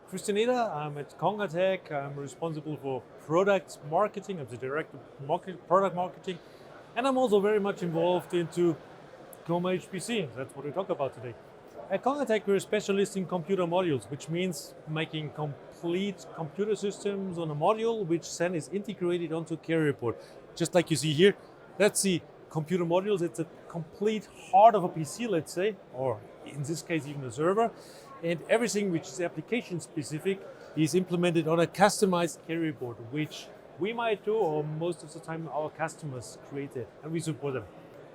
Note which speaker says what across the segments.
Speaker 1: Christian Eder, I'm at congatec. I'm responsible for product marketing. I'm the director of product marketing, and I'm also very much involved into COM-HPC. That's what we talk about today. At congatec, we're a specialist in computer modules, which means making complete computer systems on a module, which then is integrated onto a carrier board. Just like you see here, that's the computer modules. It's a complete heart of a PC, let's say, or in this case, even a server. And everything which is application specific is implemented on a customized carrier board, which we might do, or most of the time our customers create it, and we support them.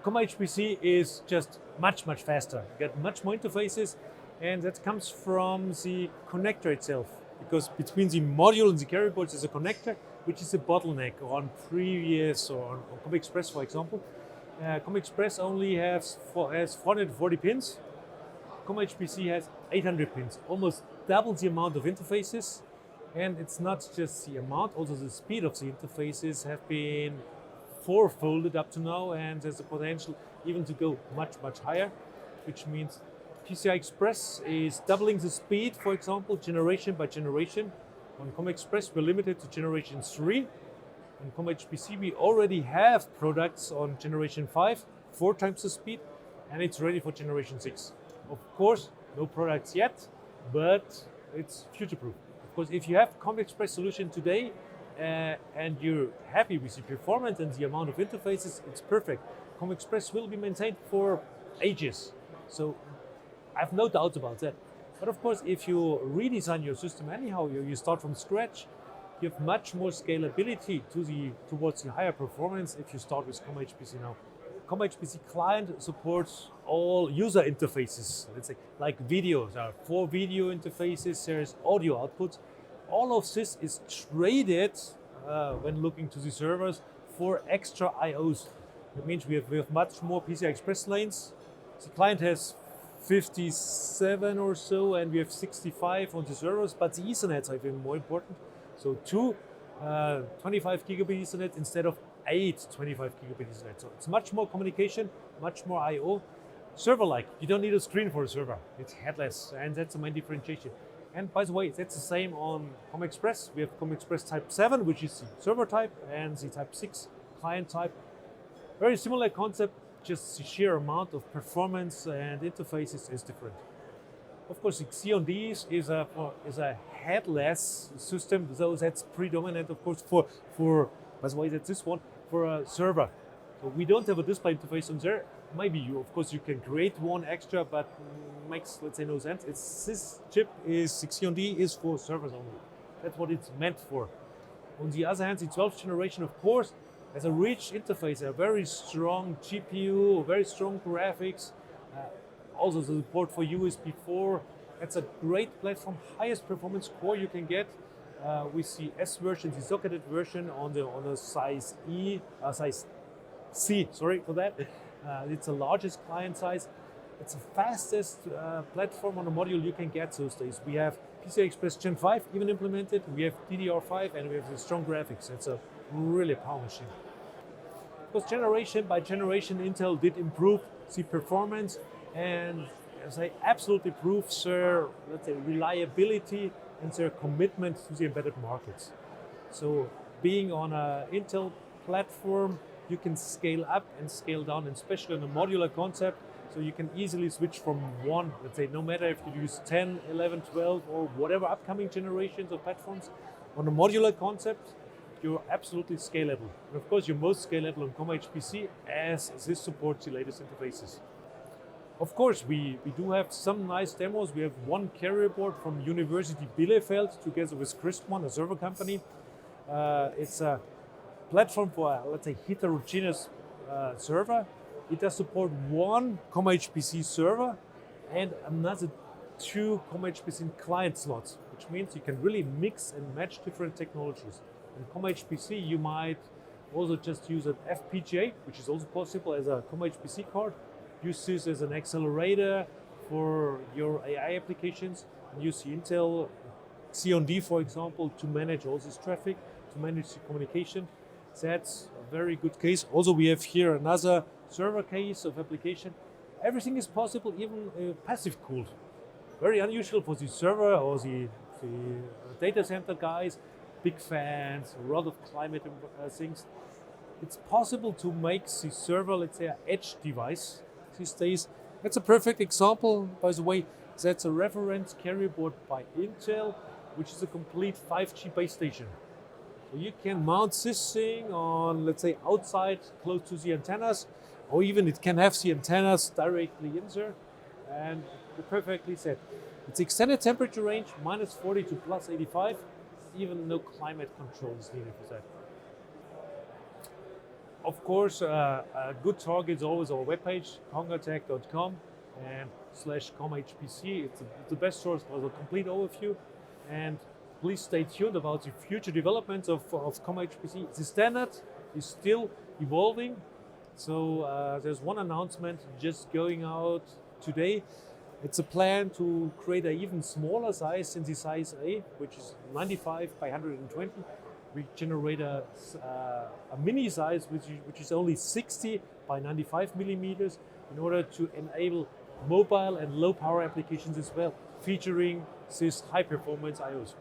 Speaker 1: COM-HPC is just much faster. You get much more interfaces, and that comes from the connector itself. Because between the module and the carrier board is a connector, which is a bottleneck on previous or on COM-Express, for example. COM-Express only has 440 pins. COM-HPC has 800 pins, almost double the amount of interfaces. And it's not just the amount, also the speed of the interfaces have been fourfolded up to now, and there's a potential even to go much higher, which means PCI Express is doubling the speed, for example, generation by generation. On COM-Express, we're limited to generation 3. On COM-HPC, we already have products on generation 5, 4 times the speed, and it's ready for generation 6. Of course, no products yet, but it's future-proof. Of course, if you have COM-Express solution today, and you're happy with the performance and the amount of interfaces, it's perfect. COM-Express will be maintained for ages. So I have no doubts about that. But of course, if you redesign your system anyhow, you start from scratch, you have much more scalability towards the higher performance if you start with COM-HPC now. COM-HPC client supports all user interfaces, let's say, like videos. There are 4 video interfaces, there's audio outputs. All of this is traded when looking to the servers for extra IOs. That means we have much more PCI Express lanes. The client has 57 or so, and we have 65 on the servers, but the Ethernets are even more important. So 2 25 gigabit Ethernet instead of 8 25 gigabit Ethernet. So it's much more communication, much more IO. Server-like, you don't need a screen for a server. It's headless, and that's the main differentiation. And by the way, that's the same on COM-Express. We have COM-Express Type 7, which is the server type, and the Type 6 client type. Very similar concept, just the sheer amount of performance and interfaces is different. Of course, the COM-D is a headless system, so that's predominant, of course, for by the way, that's this one, for a server. So we don't have a display interface on there. Maybe of course, you can create one extra, but makes, let's say, no sense. This chip is, the COM-D is for servers only. That's what it's meant for. On the other hand, the 12th generation, of course, has a rich interface, a very strong GPU, very strong graphics, also the support for USB 4. That's a great platform, highest performance core you can get. With the S version, the socketed version on the size C, sorry for that. It's the largest client size. It's the fastest platform on a module you can get those days. We have PCI Express Gen 5 even implemented. We have DDR5, and we have the strong graphics. It's a really power machine. Because generation by generation, Intel did improve the performance, and as I absolutely prove their, let's say, reliability and their commitment to the embedded markets. So being on an Intel platform, you can scale up and scale down, and especially on a modular concept, so you can easily switch from one, let's say, no matter if you use 10, 11, 12, or whatever upcoming generations of platforms, on a modular concept, you're absolutely scalable. And of course, you're most scalable on COM-HPC as this supports the latest interfaces. Of course, we do have some nice demos. We have one carrier board from University Bielefeld together with Christman, a server company. It's a platform for, let's say, heterogeneous server. It does support one COM-HPC server and another 2 COM-HPC client slots, which means you can really mix and match different technologies. In COM-HPC, you might also just use an FPGA, which is also possible as a COM-HPC card. Use this as an accelerator for your AI applications, and use the Intel COM-D, for example, to manage all this traffic, to manage the communication. That's a very good case. Also, we have here another server case of application. Everything is possible, even passive cooled. Very unusual for the server or the the data center guys, big fans, a lot of climate things. It's possible to make the server, let's say, an edge device these days. That's a perfect example, by the way. That's a reference carrier board by Intel, which is a complete 5G base station. So you can mount this thing on, let's say, outside, close to the antennas, or even it can have the antennas directly in there, and you're perfectly set. It's extended temperature range, minus 40 to plus 85, even no climate control is needed for that. Of course, a good target is always our webpage, congatec.com and /COM-HPC. It's the best source for the complete overview. And please stay tuned about the future developments of COM-HPC. The standard is still evolving. So there's one announcement just going out today. It's a plan to create an even smaller size than the size A, which is 95 by 120. We generate a mini size which is only 60 by 95 millimeters in order to enable mobile and low power applications as well, featuring this high performance IOs.